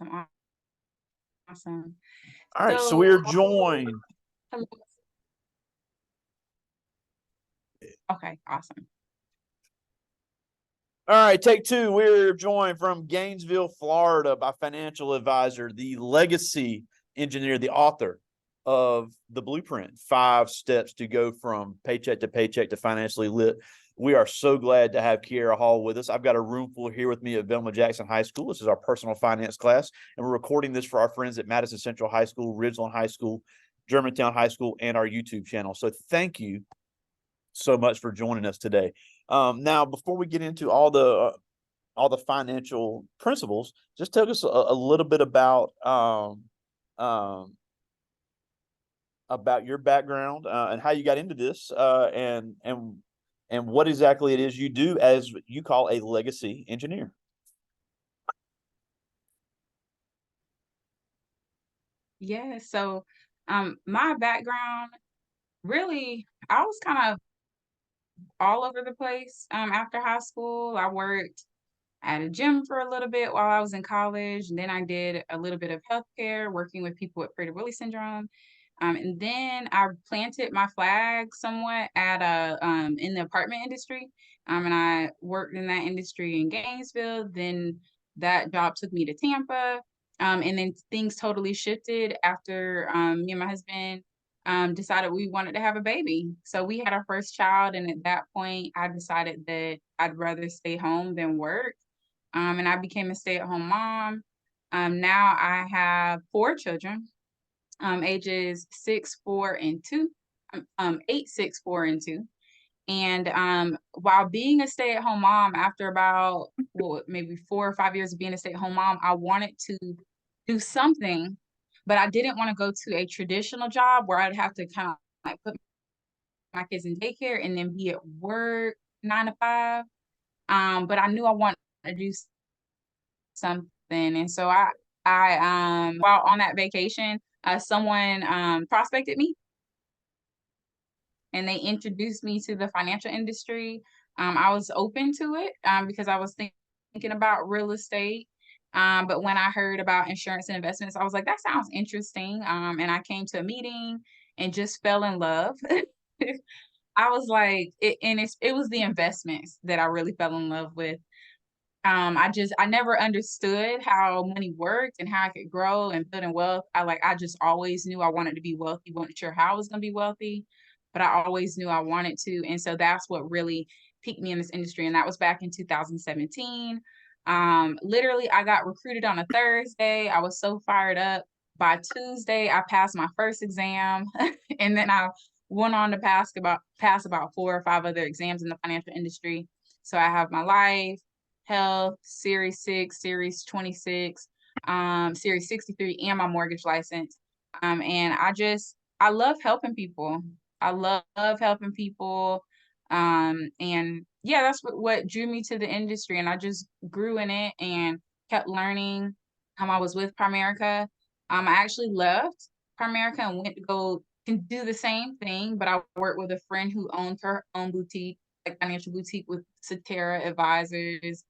Awesome. Awesome. All right, so we So, are joined. hello. Okay, awesome. All right, take two. We're joined from Gainesville, Florida by financial advisor, the legacy engineer, the author of The Blueprint, 5 steps to go from paycheck to financially lit. We are so glad to have Kiara Hall with us. I've got a room full here with me at Velma Jackson High School. This is our personal finance class, and we're recording this for our friends at Madison Central High School, Ridgeland High School, Germantown High School, and our YouTube channel. So thank you so much for joining us today. Now, before we get into all the financial principles, just tell us a little bit about your background and how you got into this, and what exactly it is you do as you call a legacy engineer. Yeah, so my background really, I was kind of all over the place after high school. I worked at a gym for a little bit while I was in college, and then I did a little bit of healthcare, working with people with Prader-Willi syndrome. And then I planted my flag somewhat at a in the apartment industry. And I worked in that industry in Gainesville. Then that job took me to Tampa. And then things totally shifted after me and my husband decided we wanted to have a baby. So we had our first child, and at that point, I decided that I'd rather stay home than work. And I became a stay-at-home mom. Now I have 4 children, ages 6, 4, and 2. 8, 6, 4, and 2. And while being a stay-at-home mom, after about maybe 4 or 5 years of being a stay-at-home mom, I wanted to do something, but I didn't want to go to a traditional job where I'd have to kind of like put my kids in daycare and then be at work 9 to 5. But I knew I wanted to do something, and so while on that vacation, someone prospected me, and they introduced me to the financial industry. I was open to it because I was thinking about real estate. But when I heard about insurance and investments, I was like, that sounds interesting. And I came to a meeting and just fell in love. I was like, it was the investments that I really fell in love with. I never understood how money worked and how I could grow and build in wealth. I just always knew I wanted to be wealthy. Wasn't sure how I was going to be wealthy, but I always knew I wanted to. And so that's what really piqued me in this industry. And that was back in 2017. Literally, I got recruited on a Thursday. I was so fired up. By Tuesday, I passed my first exam, and then I went on to pass about 4 or 5 other exams in the financial industry. So I have my life, health, Series 6, Series 26, Series 63, and my mortgage license. And I love helping people. I love helping people. And yeah, that's what drew me to the industry. And I just grew in it and kept learning. I was with Primerica. I actually left Primerica and went to go can do the same thing, but I worked with a friend who owned her own boutique, like financial boutique with Cetera Advisors.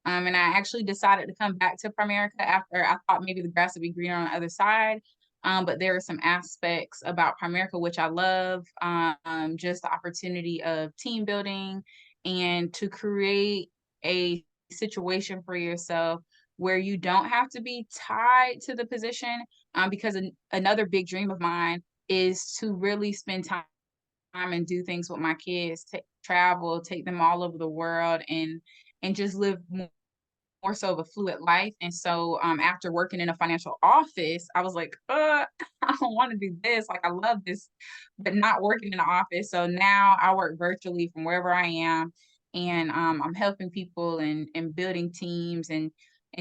And I actually decided to come back to Primerica after I thought maybe the grass would be greener on the other side. But there are some aspects about Primerica which I love, just the opportunity of team building and to create a situation for yourself where you don't have to be tied to the position. Because another big dream of mine is to really spend time and do things with my kids, travel, take them all over the world, and just live more so of a fluid life. And so after working in a financial office, I was like, I don't want to do this. Like, I love this, but not working in the office. So now I work virtually from wherever I am. And I'm helping people and building teams and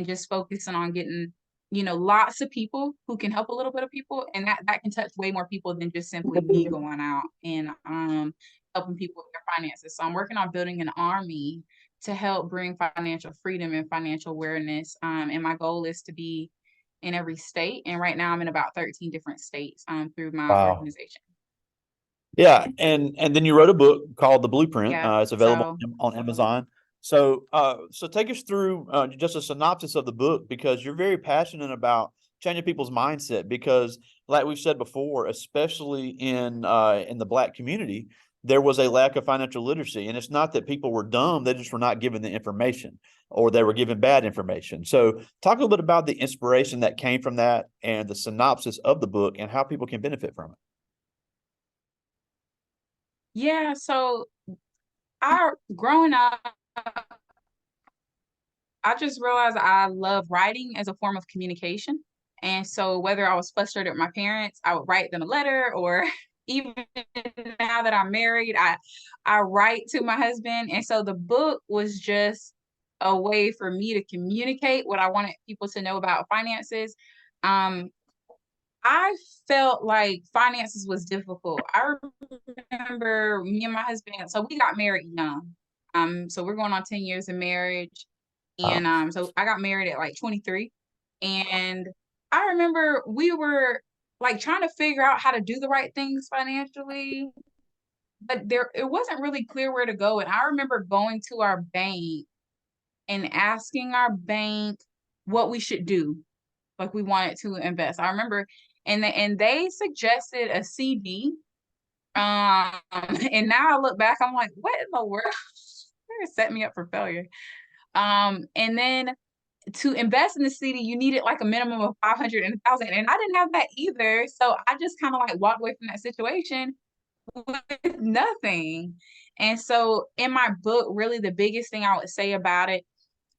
just focusing on getting, lots of people who can help a little bit of people. And that can touch way more people than just simply me going out and helping people with their finances. So I'm working on building an army to help bring financial freedom and financial awareness. And my goal is to be in every state. And right now I'm in about 13 different states through my Wow. organization. Yeah, and then you wrote a book called The Blueprint. Yeah. It's available So on Amazon. So take us through just a synopsis of the book, because you're very passionate about changing people's mindset. Because, like we've said before, especially in the Black community, there was a lack of financial literacy, and it's not that people were dumb; they just were not given the information, or they were given bad information. So, talk a little bit about the inspiration that came from that, and the synopsis of the book, and how people can benefit from it. Yeah, so I growing up, I just realized I love writing as a form of communication. And so whether I was frustrated with my parents, I would write them a letter, or even now that I'm married, I write to my husband. And so the book was just a way for me to communicate what I wanted people to know about finances. Um, I felt like finances was difficult. I remember me and my husband, so we got married young. So we're going on 10 years of marriage. And Wow. so I got married at like 23. And I remember we were like trying to figure out how to do the right things financially, but there it wasn't really clear where to go. And I remember going to our bank and asking our bank what we should do, like we wanted to invest. I remember, and they suggested a CD. And now I look back, I'm like, what in the world? It set me up for failure. And then to invest in the CD, you needed like a minimum of 500 and 1,000, and I didn't have that either. So I just kind of like walked away from that situation with nothing. And so in my book, really the biggest thing I would say about it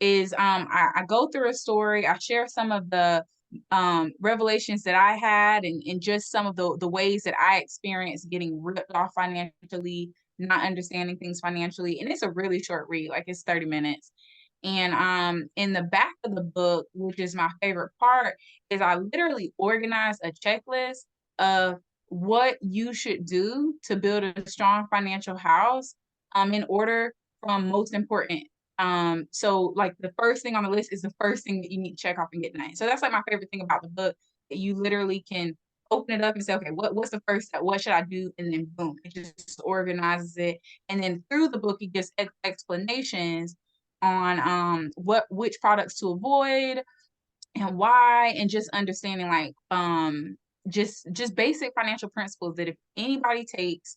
is I go through a story, I share some of the revelations that I had, and just some of the ways that I experienced getting ripped off financially, not understanding things financially. And it's a really short read, like it's 30 minutes. And in the back of the book, which is my favorite part, is I literally organized a checklist of what you should do to build a strong financial house in order from most important. So like the first thing on the list is the first thing that you need to check off and get done. So that's like my favorite thing about the book, that you literally can open it up and say, okay, what's the first step? What should I do? And then boom, it just organizes it. And then through the book, it gives explanations on which products to avoid and why, and just understanding like just basic financial principles that if anybody takes,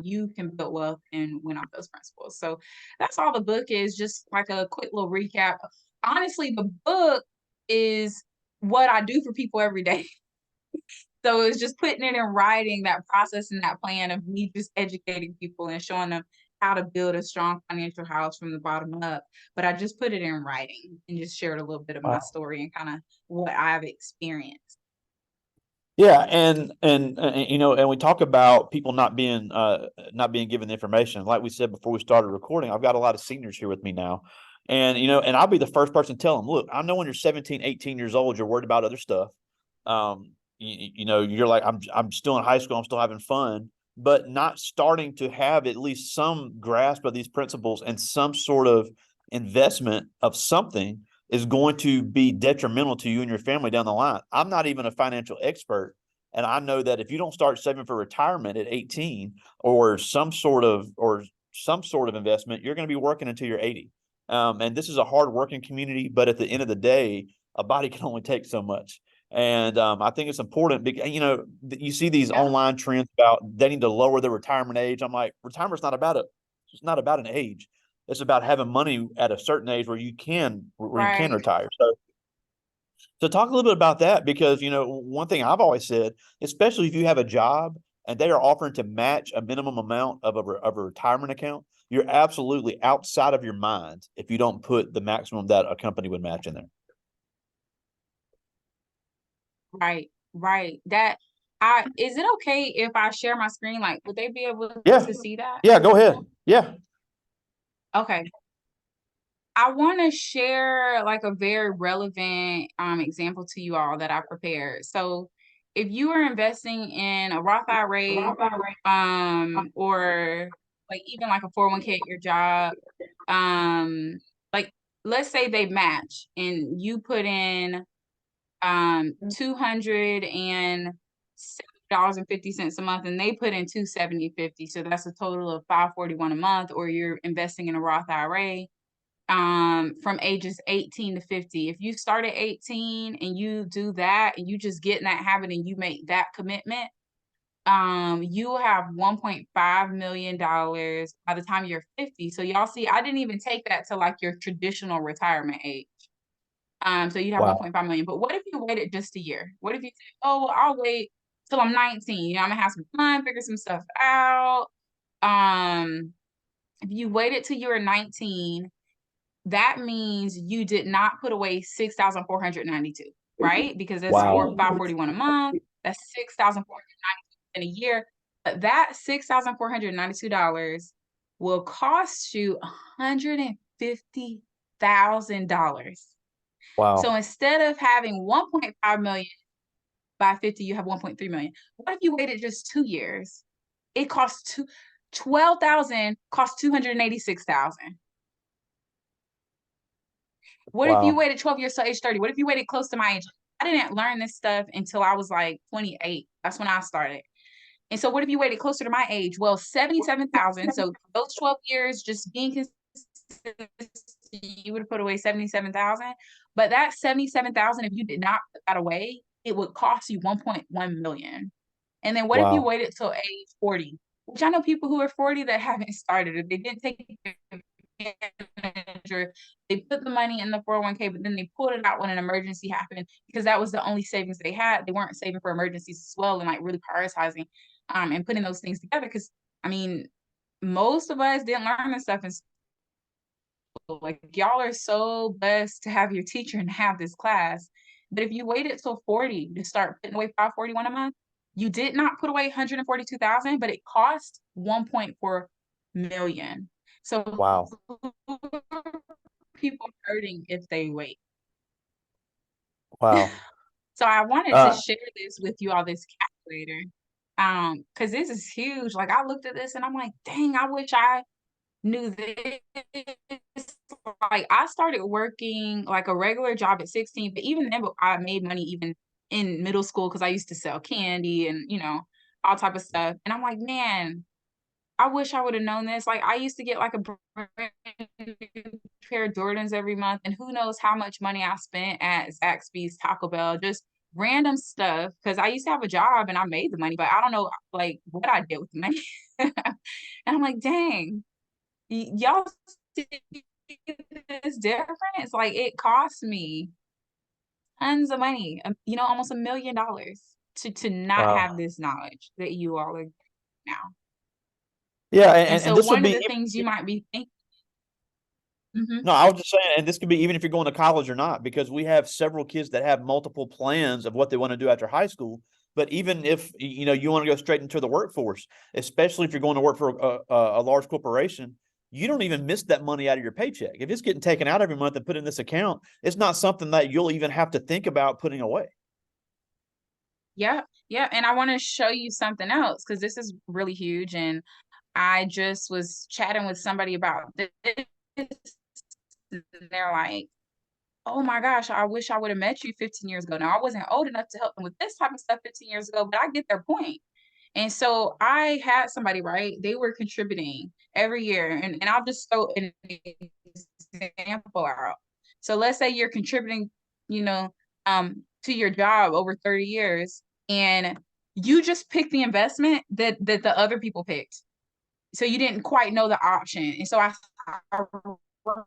you can build wealth and win off those principles. So that's all the book is, just like a quick little recap. Honestly, the book is what I do for people every day. So it's just putting it in writing, that process and that plan of me just educating people and showing them how to build a strong financial house from the bottom up. But I just put it in writing and just shared a little bit of my Wow. story and kind of what I've experienced. Yeah, and we talk about people not being given the information. Like we said before we started recording, I've got a lot of seniors here with me now. And I'll be the first person to tell them, look, I know when you're 17, 18 years old, you're worried about other stuff. You're like, I'm still in high school, I'm still having fun, but not starting to have at least some grasp of these principles and some sort of investment of something is going to be detrimental to you and your family down the line. I'm not even a financial expert. And I know that if you don't start saving for retirement at 18, or some sort of investment, you're going to be working until you're 80. And this is a hard working community, but at the end of the day, a body can only take so much. And I think it's important because, you see these Yeah. online trends about they need to lower the retirement age. I'm like, retirement's it's not about an age. It's about having money at a certain age where you can Right. retire. So talk a little bit about that, because one thing I've always said, especially if you have a job and they are offering to match a minimum amount of a retirement account, you're absolutely outside of your mind if you don't put the maximum that a company would match in there. Right. Right. That I is it okay if I share my screen? Like, would they be able Yeah. to see that? Yeah, go ahead. Yeah. Okay. I want to share like a very relevant example to you all that I prepared. So if you are investing in a Roth IRA, or like even like a 401k at your job, like let's say they match and you put in $270.50 a month, and they put in 270.50. So that's a total of 541 a month, or you're investing in a Roth IRA. from ages 18 to 50. If you start at 18 and you do that and you just get in that habit and you make that commitment, you will have $1.5 million by the time you're 50. So y'all see, I didn't even take that to like your traditional retirement age. So you have Wow. 1.5 million. But what if you waited just a year? What if you say, oh, well, I'll wait till I'm 19. You know, I'm gonna have some fun, figure some stuff out. If you waited till you were 19, that means you did not put away 6,492, right? Because that's Wow. 541 a month. That's 6,492 in a year. But that $6,492 will cost you $150,000. So Wow. instead of having 1.5 million by 50, you have 1.3 million. What if you waited just 2 years? It costs 12,000 costs 286,000. What if you Wow. waited 12 years to age 30? What if you waited close to my age? I didn't learn this stuff until I was like 28. That's when I started. And so what if you waited closer to my age? Well, 77,000. So those 12 years just being consistent, you would have put away 77,000. But that 77,000, if you did not put that away, it would cost you 1.1 million. And then what if you Wow. waited till age 40? Which I know people who are 40 that haven't started it. They didn't take advantage, or they put the money in the 401k, but then they pulled it out when an emergency happened because that was the only savings they had. They weren't saving for emergencies as well and like really prioritizing and putting those things together. Because I mean, most of us didn't learn this stuff in school. Like y'all are so blessed to have your teacher and have this class. But if you waited till 40 to start putting away 541 a month, you did not put away 142,000, but it cost 1.4 million. So Wow. people hurting if they wait. Wow. So I wanted to Uh, share this with you all, this calculator. Because this is huge. Like I looked at this and I'm like, dang, I wish I knew this. Like I started working like a regular job at 16, but even then I made money even in middle school because I used to sell candy and all type of stuff. And I'm like, man, I wish I would have known this. Like I used to get like a brand new pair of Jordans every month, and who knows how much money I spent at Zaxby's, Taco Bell, just random stuff. Because I used to have a job and I made the money, but I don't know like what I did with the money. And I'm like, dang, y'all see this difference? Like it cost me tons of money, almost $1 million to not have wow. this knowledge that you all are now. Yeah, And and so this would one of be the things you might be thinking. Mhm. no, I was just saying, and this could be even if you're going to college or not, because we have several kids that have multiple plans of what they want to do after high school. But even if you want to go straight into the workforce, especially if you're going to work for a large corporation, you don't even miss that money out of your paycheck. If it's getting taken out every month and put in this account, it's not something that you'll even have to think about putting away. Yeah, yeah. And I want to show you something else because this is really huge. And I just was chatting with somebody about this. And they're like, oh my gosh, I wish I would have met you 15 years ago. Now, I wasn't old enough to help them with this type of stuff 15 years ago, but I get their point. And so I had somebody, right? They were contributing every year. And I'll just throw an example out. So let's say you're contributing, to your job over 30 years, and you just picked the investment that the other people picked. So you didn't quite know the option. And so I run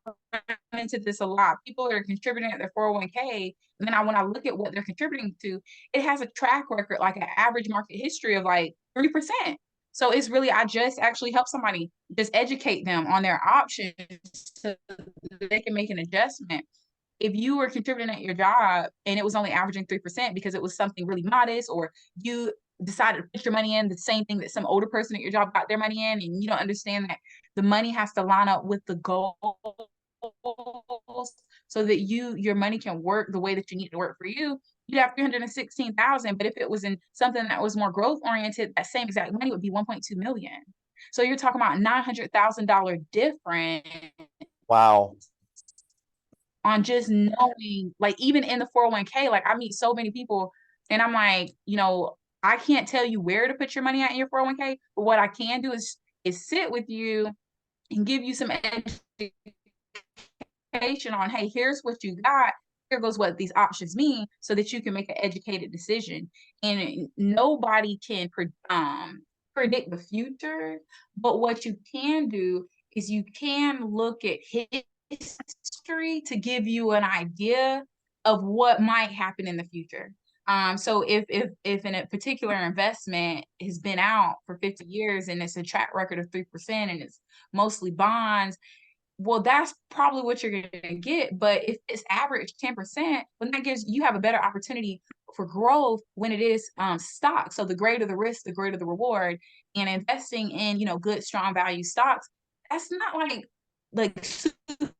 into this a lot. People that are contributing at their 401k, and then when I look at what they're contributing to, it has a track record, like an average market history of like 3%. So it's really, I just actually help somebody just educate them on their options so they can make an adjustment. If you were contributing at your job and it was only averaging 3% because it was something really modest, or you decided to put your money in the same thing that some older person at your job got their money in, and you don't understand that the money has to line up with the goals so that your money can work the way that you need to work for you, you'd have 316,000. But if it was in something that was more growth oriented, that same exact money would be 1.2 million. So you're talking about $900,000 difference Wow. on just knowing, like even in the 401k, like I meet so many people and I'm like, I can't tell you where to put your money at in your 401k, but what I can do is sit with you and give you some education education on, hey, here's what you got. Here goes what these options mean so that you can make an educated decision. And nobody can predict the future, but what you can do is you can look at history to give you an idea of what might happen in the future. So if in a particular investment has been out for 50 years and it's a track record of 3% and it's mostly bonds, well, that's probably what you're going to get. But if it's average 10%, then that gives you have a better opportunity for growth when it is stock. So the greater the risk, the greater the reward. And investing in, good, strong value stocks, that's not like super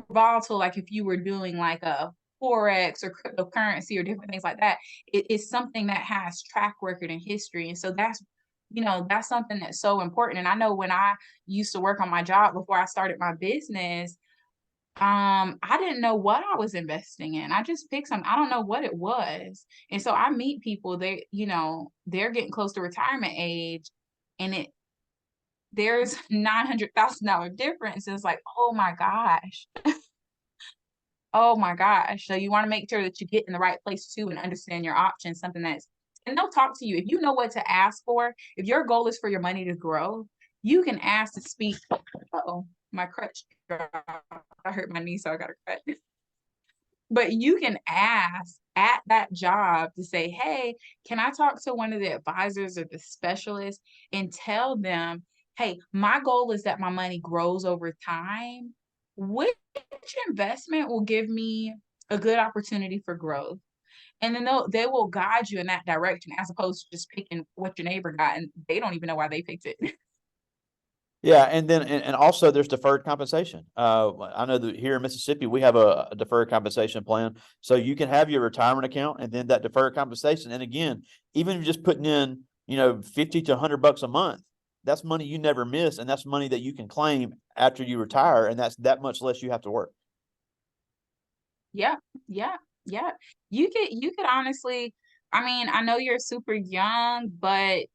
volatile. Like if you were doing like a forex or cryptocurrency or different things like that, it is something that has track record and history. And so that's something that's so important. And I know when I used to work on my job before I started my business, I didn't know what I was investing in. I just picked some, I don't know what it was. And so I meet people, they're getting close to retirement age, and there's $900,000 difference. It's like, oh my gosh. Oh my gosh. So you want to make sure that you get in the right place too and understand your options, and they'll talk to you. If you know what to ask for, if your goal is for your money to grow, you can ask to speak. Oh, my crutch dropped. I hurt my knee, so I got a crutch. But you can ask at that job to say, hey, can I talk to one of the advisors or the specialists and tell them, hey, my goal is that my money grows over time. Which investment will give me a good opportunity for growth? And then they will guide you in that direction as opposed to just picking what your neighbor got and they don't even know why they picked it. Yeah, and then and also there's deferred compensation. I know that here in Mississippi we have a deferred compensation plan, so you can have your retirement account and then that deferred compensation. And again, even just putting in, 50 to $100 a month, that's money you never miss, and that's money that you can claim after you retire, and that's that much less you have to work. Yeah, yeah, yeah. You could honestly, I mean, I know you're super young, but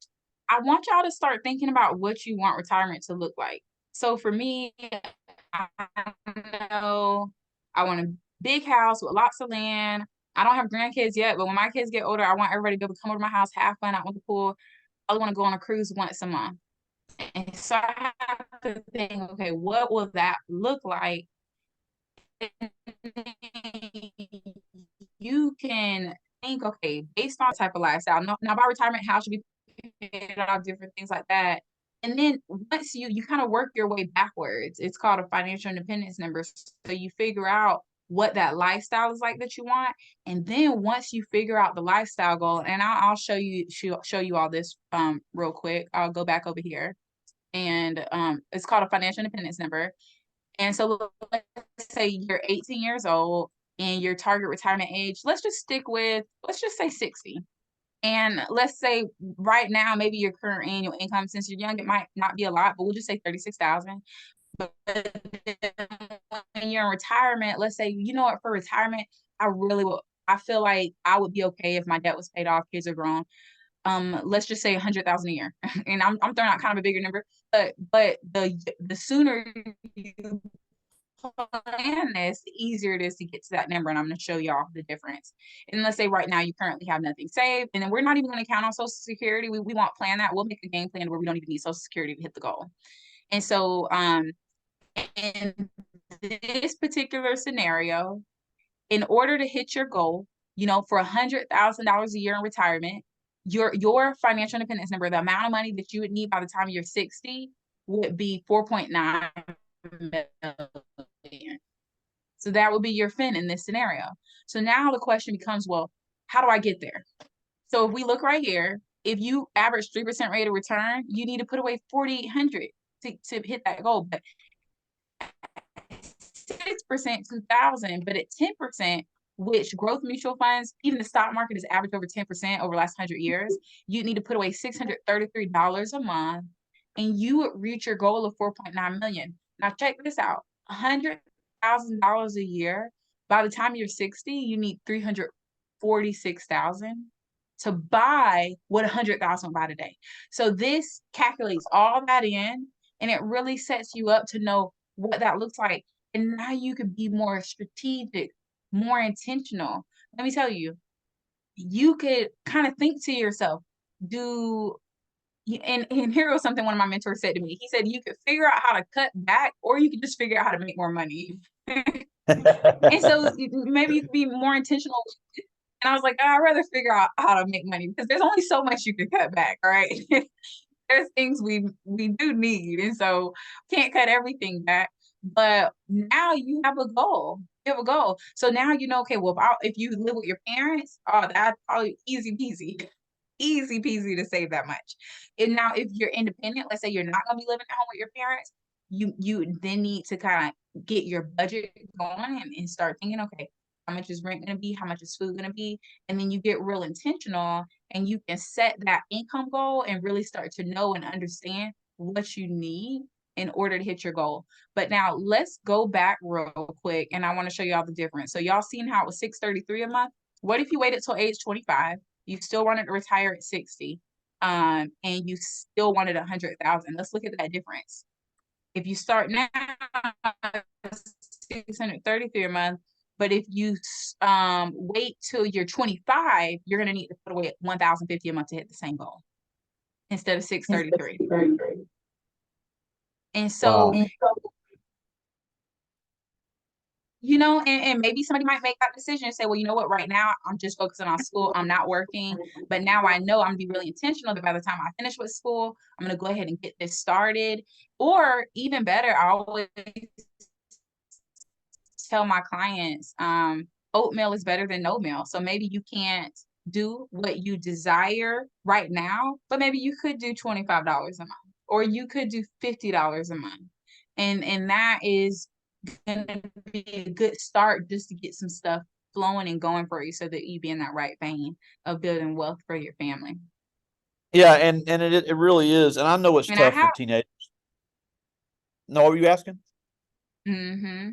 I want y'all to start thinking about what you want retirement to look like. So for me, I know I want a big house with lots of land. I don't have grandkids yet, but when my kids get older, I want everybody to be able to come over to my house, have fun out with the pool. I want to go on a cruise once a month. And so I have to think, okay, what will that look like? You can think, okay, based on type of lifestyle. Now by retirement, how should be paid off, different things like that. And then once you kind of work your way backwards, it's called a financial independence number. So you figure out what that lifestyle is like that you want. And then once you figure out the lifestyle goal, and I'll show you all this real quick. I'll go back over here. And it's called a financial independence number. And so let's say you're 18 years old and your target retirement age, let's just say 60. And let's say right now, maybe your current annual income, since you're young, it might not be a lot, but we'll just say 36,000. But when you're in retirement, let's say, you know what, for retirement, I feel like I would be okay if my debt was paid off, kids are grown. Let's just say 100,000 a year. And I'm throwing out kind of a bigger number, but the sooner you plan this, the easier it is to get to that number. And I'm going to show y'all the difference. And let's say right now you currently have nothing saved, and then we're not even going to count on Social Security. We won't plan that. We'll make a game plan where we don't even need Social Security to hit the goal. And so, in this particular scenario, in order to hit your goal, for $100,000 a year in retirement, your financial independence number, the amount of money that you would need by the time you're 60 would be 4.9 million. So that would be your fin in this scenario. So now the question becomes, well, how do I get there? So if we look right here, if you average 3% rate of return, you need to put away 4,800 to hit that goal. But 6%, 2,000, but at 10%, which growth mutual funds, even the stock market is averaged over 10% over the last 100 years, you need to put away $633 a month, and you would reach your goal of 4.9 million. Now check this out: $100,000 a year. By the time you're 60, you need 346,000 to buy what 100,000 will buy today. So this calculates all that in, and it really sets you up to know what that looks like. And now you can be more strategic, more intentional. Let me tell you, you could kind of think to yourself, do and here was something one of my mentors said to me. He said, you could figure out how to cut back, or you could just figure out how to make more money. And so maybe you could be more intentional. And I was like, oh, I'd rather figure out how to make money because there's only so much you can cut back, all right? There's things we do need, and so can't cut everything back. But now you have a goal. You have a goal. So now you know, okay, well, if you live with your parents, oh, that's probably easy peasy. Easy peasy to save that much. And now if you're independent, let's say you're not gonna be living at home with your parents, you then need to kind of get your budget going and start thinking, okay, how much is rent gonna be? How much is food gonna be? And then you get real intentional and you can set that income goal and really start to know and understand what you need in order to hit your goal. But now let's go back real quick and I want to show y'all the difference. So y'all seen how it was 633 a month? What if you waited till age 25? You still wanted to retire at 60, and you still wanted 100,000. Let's look at that difference. If you start now, 633 a month, but if you wait till you're 25, you're gonna need to put away 1,050 a month to hit the same goal instead of 633. And so, Wow. and maybe somebody might make that decision and say, well, you know what, right now I'm just focusing on school. I'm not working. But now I know I'm gonna be really intentional that by the time I finish with school, I'm gonna go ahead and get this started. Or even better, I always tell my clients, oatmeal is better than no meal. So maybe you can't do what you desire right now, but maybe you could do $25 a month, or you could do $50 a month. And that is gonna be a good start just to get some stuff flowing and going for you so that you be in that right vein of building wealth for your family. Yeah, and it really is. And I know it's And I tough for have teenagers. No, what were you asking? hmm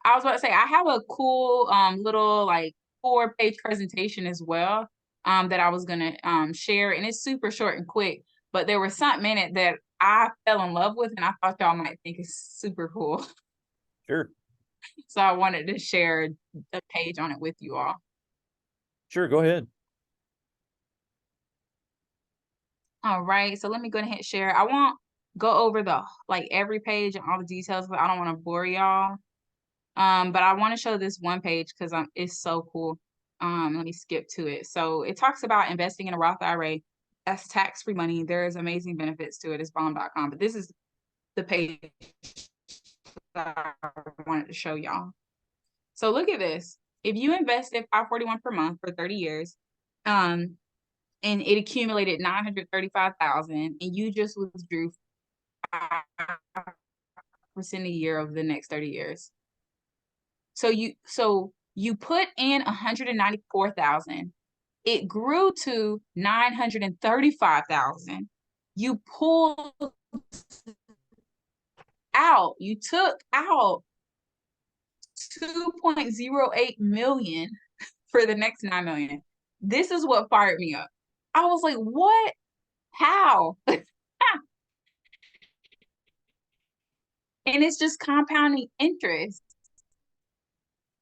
I was about to say I have a cool little like 4-page presentation as well that I was gonna share, and it's super short and quick, but there was something in it that I fell in love with and I thought y'all might think is super cool. Sure. So I wanted to share a page on it with you all. Sure, go ahead. All right, so let me go ahead and hit share. I won't go over the like every page and all the details, but I don't want to bore y'all. But I want to show this one page because it's so cool. Let me skip to it. So it talks about investing in a Roth IRA. That's tax-free money. There's amazing benefits to it. It's bomb.com. But this is the page that I wanted to show y'all. So look at this. If you invested $541 per month for 30 years, and it accumulated 935,000, and you just withdrew 5% a year over the next 30 years. So you put in 194,000. It grew to 935,000. You pulled out, you took out 2.08 million for the next 9 million. This is what fired me up. I was like, what? How? And it's just compounding interest.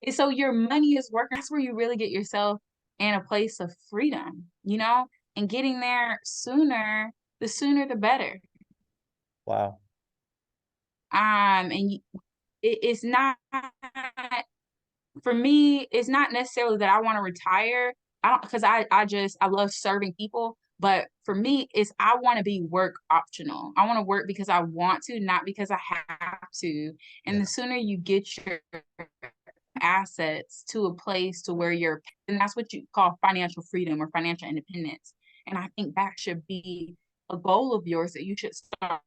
And so your money is working. That's where you really get yourself in a place of freedom, and getting there sooner, the sooner the better. Wow. And it's not, for me, it's not necessarily that I want to retire. I don't, because I love serving people. But for me, I want to be work optional. I want to work because I want to, not because I have to. And Yeah. the sooner you get your assets to a place to where and that's what you call financial freedom or financial independence. And I think that should be a goal of yours, that you should start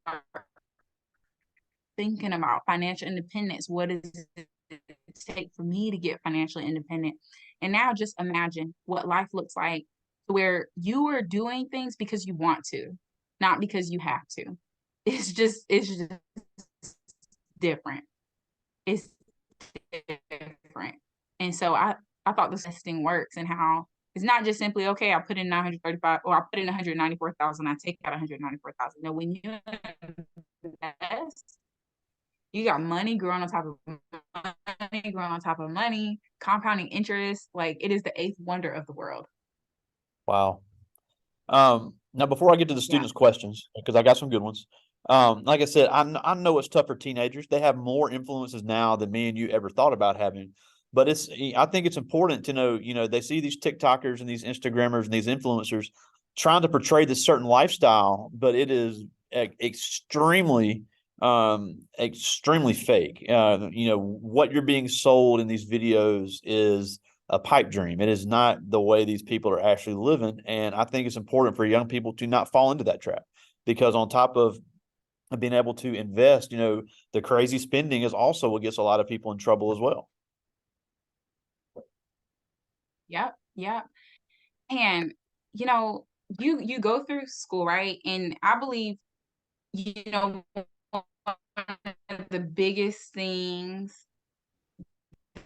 thinking about financial independence. What does it take for me to get financially independent? And now just imagine what life looks like where you are doing things because you want to, not because you have to. It's just different. It's different. And so I thought this thing works, and how it's not just simply, okay, I put in 935 or I put in 194,000, I take out 194,000. No, when you invest, You got money growing on top of money, growing on top of money, compounding interest. Like it is the eighth wonder of the world. Wow. Now before I get to the Yeah. students' questions, because I got some good ones. Like I said, I know it's tough for teenagers. They have more influences now than me and you ever thought about having. But I think it's important to know, they see these TikTokers and these Instagrammers and these influencers trying to portray this certain lifestyle, but it is extremely fake. What you're being sold in these videos is a pipe dream. It is not the way these people are actually living. And I think it's important for young people to not fall into that trap, because on top of being able to invest, the crazy spending is also what gets a lot of people in trouble as well. Yep. Yep. And you go through school, right? And I believe, one of the biggest things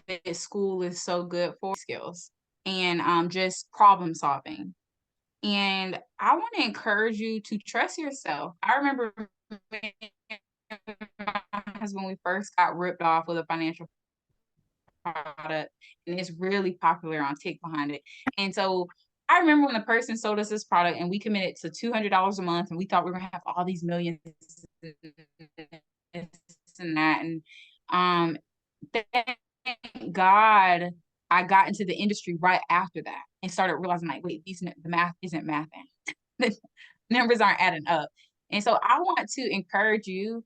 that school is so good for skills and just problem solving. And I want to encourage you to trust yourself. I remember when we first got ripped off with a financial product, and it's really popular on TikTok behind it. And so I remember when the person sold us this product and we committed to $200 a month, and we thought we were gonna have all these millions and that. And thank God I got into the industry right after that and started realizing, like, wait, the math isn't mathing. The numbers aren't adding up. And so I want to encourage you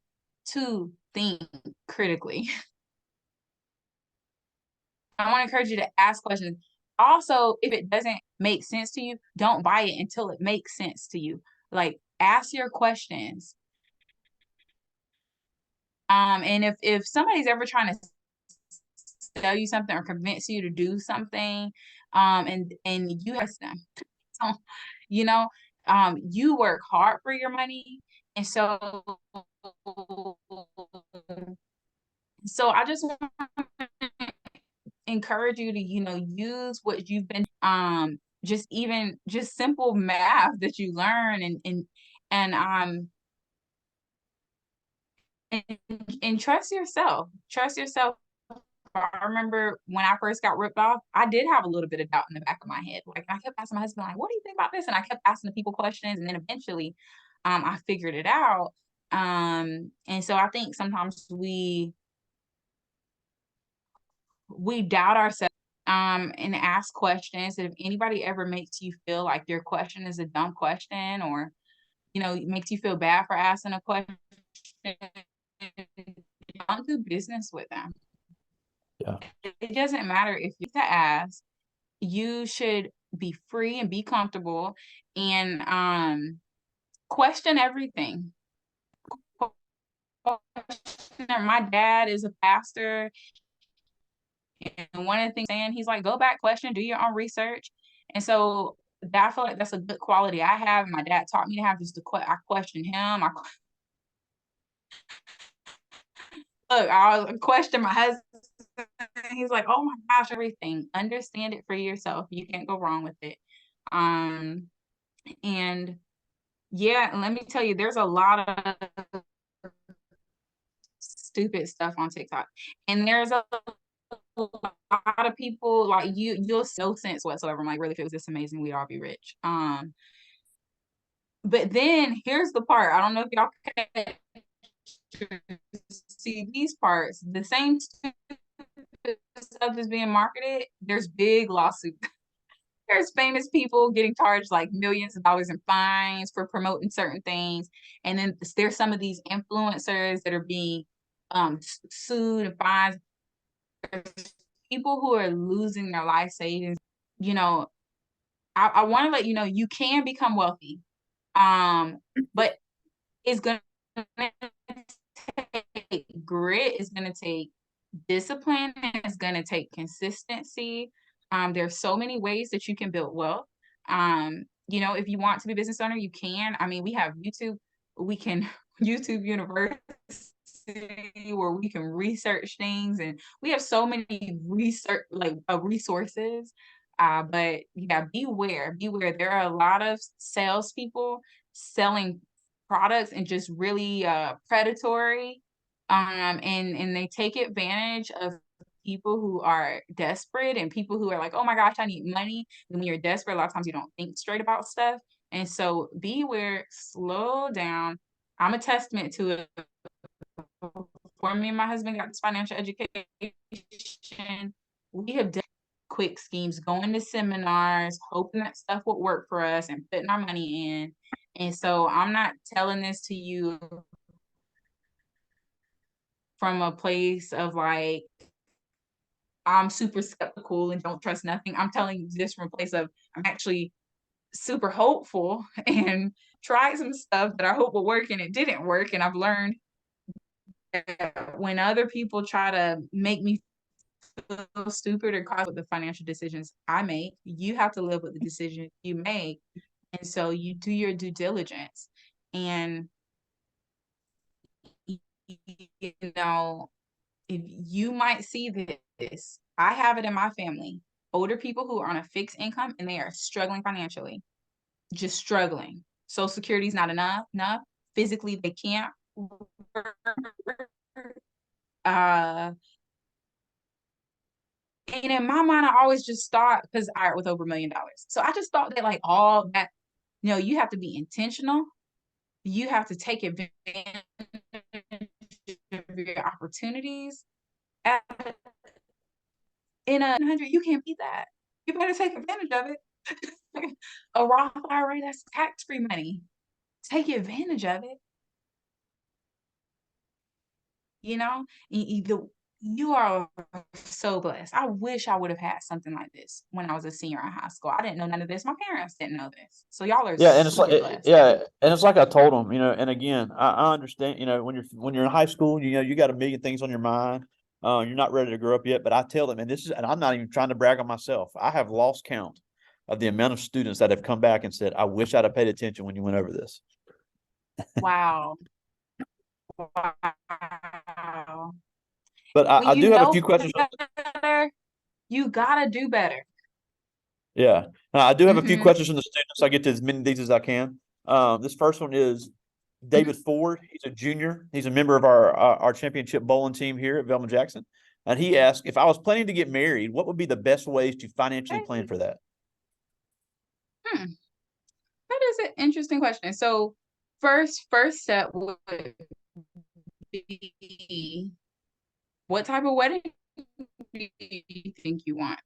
to think critically. I want to encourage you to ask questions. Also, if it doesn't make sense to you, don't buy it until it makes sense to you. Like, ask your questions. And if somebody's ever trying to sell you something or convince you to do something, and you ask them, so, you know, you work hard for your money, and so I just want to encourage you to, use what you've been, just simple math that you learn, and and, and trust yourself. Trust yourself. I remember when I first got ripped off, I did have a little bit of doubt in the back of my head. Like I kept asking my husband, like, what do you think about this? And I kept asking the people questions, and then eventually I figured it out. And so I think sometimes we doubt ourselves, and ask questions. And if anybody ever makes you feel like your question is a dumb question, or makes you feel bad for asking a question, don't do business with them. Yeah. It doesn't matter if you to ask. You should be free and be comfortable, and question everything. My dad is a pastor, and one of the things saying, he's like, go back, question, do your own research. And so I feel like that's a good quality I have. My dad taught me to have just I question him. I question my husband. He's like, oh my gosh, everything. Understand it for yourself. You can't go wrong with it. And yeah, let me tell you, there's a lot of stupid stuff on TikTok, and there's a lot of people like you'll no sense whatsoever. I'm like, really, if it was this amazing, we'd all be rich. But then here's the part. I don't know if y'all can see these parts. The same stuff is being marketed. There's big lawsuits. There's famous people getting charged like millions of dollars in fines for promoting certain things. And then there's some of these influencers that are being sued and fined. There's people who are losing their life savings. You know, I want to let you know you can become wealthy. But it's gonna take grit, it's gonna take discipline, it's gonna take consistency. There's so many ways that you can build wealth. If you want to be a business owner, you can. I mean, we have YouTube, we can YouTube University where we can research things, and we have so many resources. But yeah, beware. There are a lot of salespeople selling products and just really predatory, and they take advantage of people who are desperate and people who are like, oh my gosh, I need money. And when you're desperate, a lot of times you don't think straight about stuff. And so beware, slow down. I'm a testament to it. Before me and my husband got this financial education, we have done quick schemes, going to seminars, hoping that stuff would work for us and putting our money in. And so I'm not telling this to you from a place of like, I'm super skeptical and don't trust nothing. I'm telling you this from a place of I'm actually super hopeful and tried some stuff that I hope will work and it didn't work. And I've learned that when other people try to make me feel stupid or cause with the financial decisions I make, you have to live with the decision you make. And so you do your due diligence. And you know, if you might see this, I have it in my family. Older people who are on a fixed income and they are struggling financially, just struggling. Social Security is not enough. Physically, they can't. Uh, and in my mind, I always just thought because I with over $1 million, so I just thought that like all that, you have to be intentional. You have to take advantage of your opportunities. In a 100, you can't beat that. You better take advantage of it. A Roth IRA, that's tax-free money. Take advantage of it. You know, you are so blessed. I wish I would have had something like this when I was a senior in high school. I didn't know none of this. My parents didn't know this. So y'all are Yeah, and it's like super blessed. yeah, and it's like I told them, and again, I understand, when you're in high school, you got a million things on your mind. You're not ready to grow up yet, but I tell them, and I'm not even trying to brag on myself. I have lost count of the amount of students that have come back and said, "I wish I'd have paid attention when you went over this." Wow. Wow. But When I you do have a know few questions. better, you gotta do better. Yeah, I do have a few Mm-hmm. questions from the students. I get to as many of these as I can. This first one is David Ford. He's a junior. He's a member of our championship bowling team here at Velma Jackson. And he asked, if I was planning to get married, what would be the best ways to financially plan Okay. for that? Hmm. That is an interesting question. So first step would be, what type of wedding do you think you want?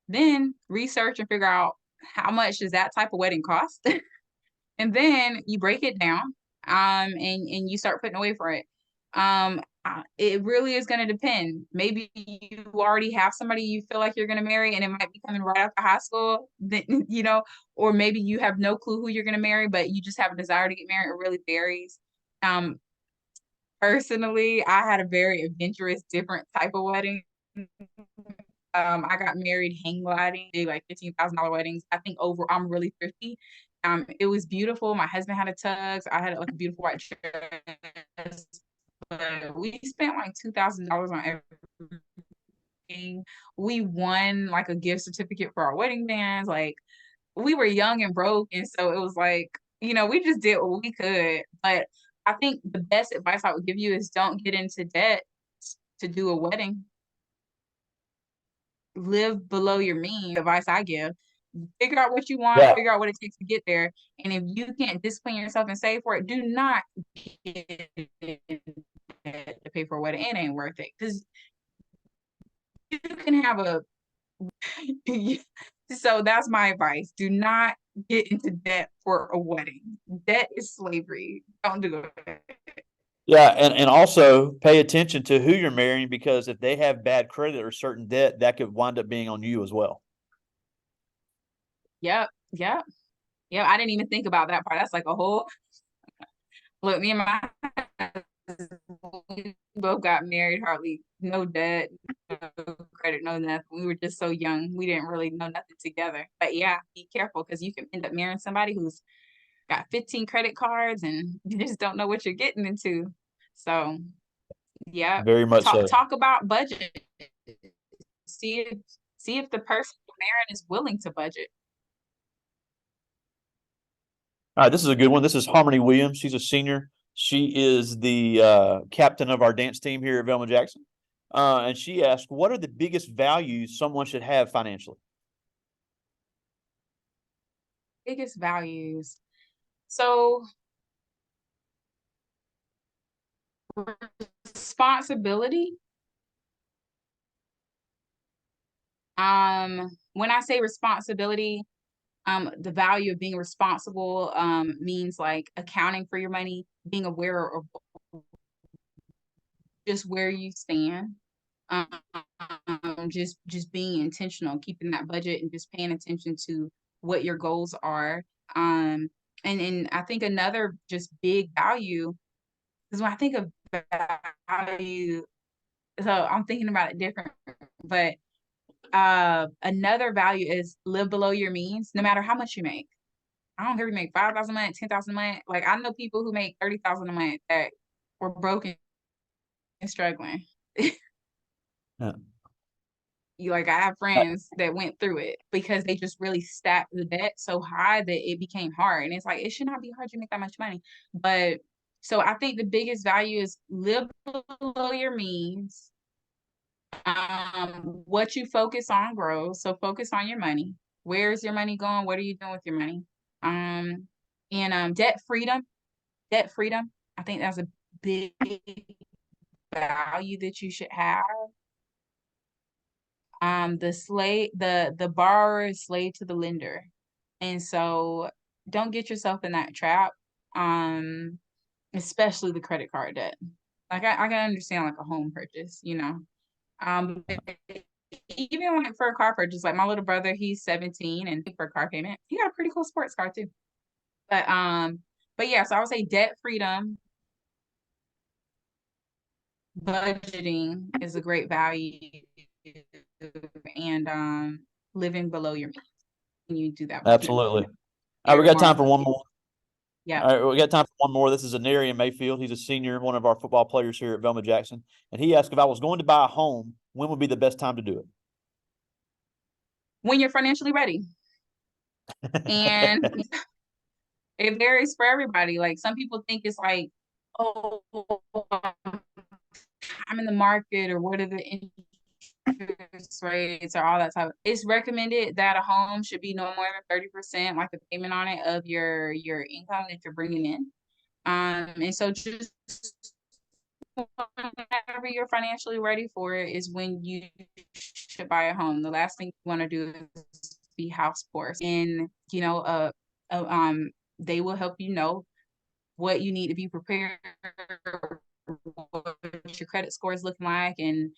Then research and figure out how much does that type of wedding cost? And then you break it down, and you start putting away for it. It really is going to depend. Maybe you already have somebody you feel like you're going to marry and it might be coming right after high school, then, or maybe you have no clue who you're going to marry, but you just have a desire to get married. It really varies. Um, Personally, I had a very adventurous, different type of wedding. I got married hang gliding, did like $15,000 weddings. I think over I'm really thrifty. It was beautiful. My husband had a tux. I had like a beautiful white dress. But we spent like $2,000 on everything. We won like a gift certificate for our wedding bands. Like we were young and broke, and so it was like, we just did what we could. But I think the best advice I would give you is don't get into debt to do a wedding. Live below your means. Advice I give. Figure out what you want, Yeah. figure out what it takes to get there. And if you can't discipline yourself and save for it, do not get to pay for a wedding. It ain't worth it. Because you can have a so that's my advice. Do not get into debt for a wedding. Debt is slavery. Don't do it. Yeah. And also pay attention to who you're marrying, because if they have bad credit or certain debt, that could wind up being on you as well. Yep. Yep. Yep. I didn't even think about that part. That's like a whole look, me and my we both got married, hardly no debt, no credit, no nothing. We were just so young. We didn't really know nothing together. But yeah, be careful because you can end up marrying somebody who's got 15 credit cards and you just don't know what you're getting into. So yeah, Very much talk so. talk about budget. See if see if the person you're marrying is willing to budget. All right, this is a good one. This is Harmony Williams. She's a senior She is the captain of our dance team here at Velma Jackson. And she asked, what are the biggest values someone should have financially? Biggest values. So responsibility. When I say responsibility, the value of being responsible means like accounting for your money, being aware of just where you stand. Um, just being intentional, keeping that budget and just paying attention to what your goals are. And I think another just big value, because when I think of value, so I'm thinking about it different, but another value is live below your means, no matter how much you make. I don't care if you make 5,000 a month, 10,000 a month. Like I know people who make 30,000 a month that were broken and struggling. Yeah. You like I have friends that went through it because they just really stacked the debt so high that it became hard. And it's like it should not be hard to make that much money. But so I think the biggest value is live below your means. What you focus on grows. So focus on your money. Where's your money going? What are you doing with your money? Um, and debt freedom. Debt freedom. I think that's a big value that you should have. The borrower is slave to the lender. And so don't get yourself in that trap. Um, especially the credit card debt. Like I can understand like a home purchase, you know. But even like for a car purchase, like my little brother, he's 17 and for a car payment, he got a pretty cool sports car too. But yeah, so I would say debt freedom, budgeting is a great value, and living below your means. And you do that by keeping Absolutely. All right, your we got time for responsibility. one more. Yeah. All right, we got time for one more. This is Anarian Mayfield. He's a senior, one of our football players here at Velma Jackson. And he asked if I was going to buy a home, when would be the best time to do When you're financially ready. And it? it varies for everybody. Like some people think it's like, oh, I'm in the market or what are the interest rates or all that type of. It's recommended that a home should be no more than 30%, like the payment on it of your income that you're bringing in. And so just whenever you're financially ready for it is when you should buy a home. The last thing you want to do is be house poor. And you know, they will help you know what you need to be prepared, what your credit score is looking like, and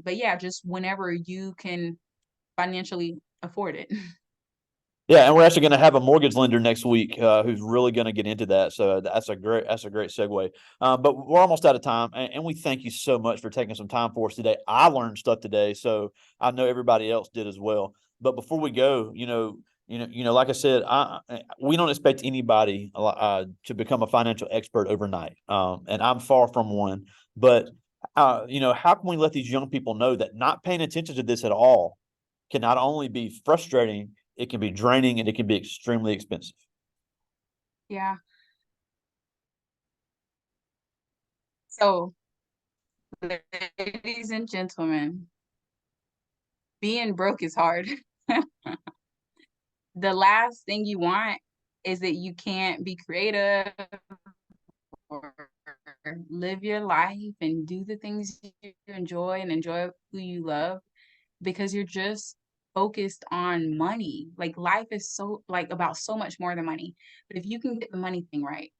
but yeah, just whenever you can financially afford it. Yeah, and we're actually going to have a mortgage lender next week who's really going to get into that. So that's a great segue. But we're almost out of time, and we thank you so much for taking some time for us today. I learned stuff today, so I know everybody else did as well. But before we go, like I said, we don't expect anybody to become a financial expert overnight, and I'm far from one. But how can we let these young people know that not paying attention to this at all can not only be frustrating, it can be draining, and it can be extremely expensive. Yeah. So, ladies and gentlemen, being broke is hard. The last thing you want is that you can't be creative or live your life and do the things you enjoy and enjoy who you love because you're just focused on money. Like life is so like about so much more than money. But if you can get the money thing right,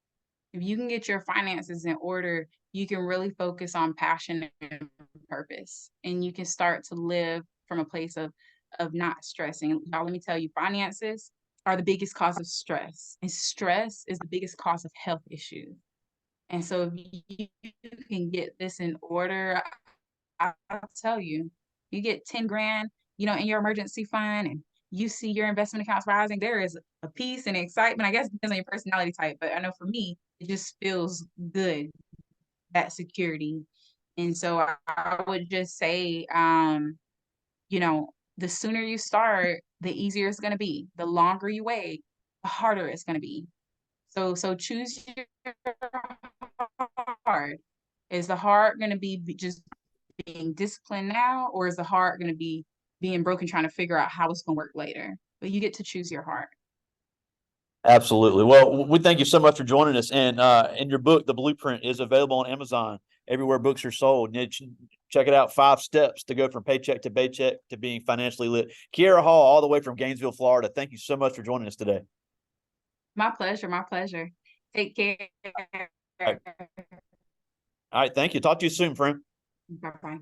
if you can get your finances in order, you can really focus on passion and purpose. And you can start to live from a place of not stressing. Y'all, let me tell you, finances are the biggest cause of stress. And stress is the biggest cause of health issues. And so if you can get this in order, I'll tell you, you get 10 grand, in your emergency fund and you see your investment accounts rising, there is a peace and excitement. I guess it depends on your personality type, but I know for me, it just feels good, that security. And so I would just say, the sooner you start, the easier it's going to be. The longer you wait, the harder it's going to be. So choose your heart. Is the heart going to be just being disciplined now, or is the heart going to be being broken, trying to figure out how it's going to work later? But you get to choose your heart. Absolutely. Well, we thank you so much for joining us. And your book, The Blueprint, is available on Amazon everywhere books are sold. And check it out. 5 steps to go from paycheck to paycheck to being financially lit. Kiara Hall, all the way from Gainesville, Florida. Thank you so much for joining us today. My pleasure. My pleasure. Take care. All right. All right. Thank you. Talk to you soon, friend. Bye bye.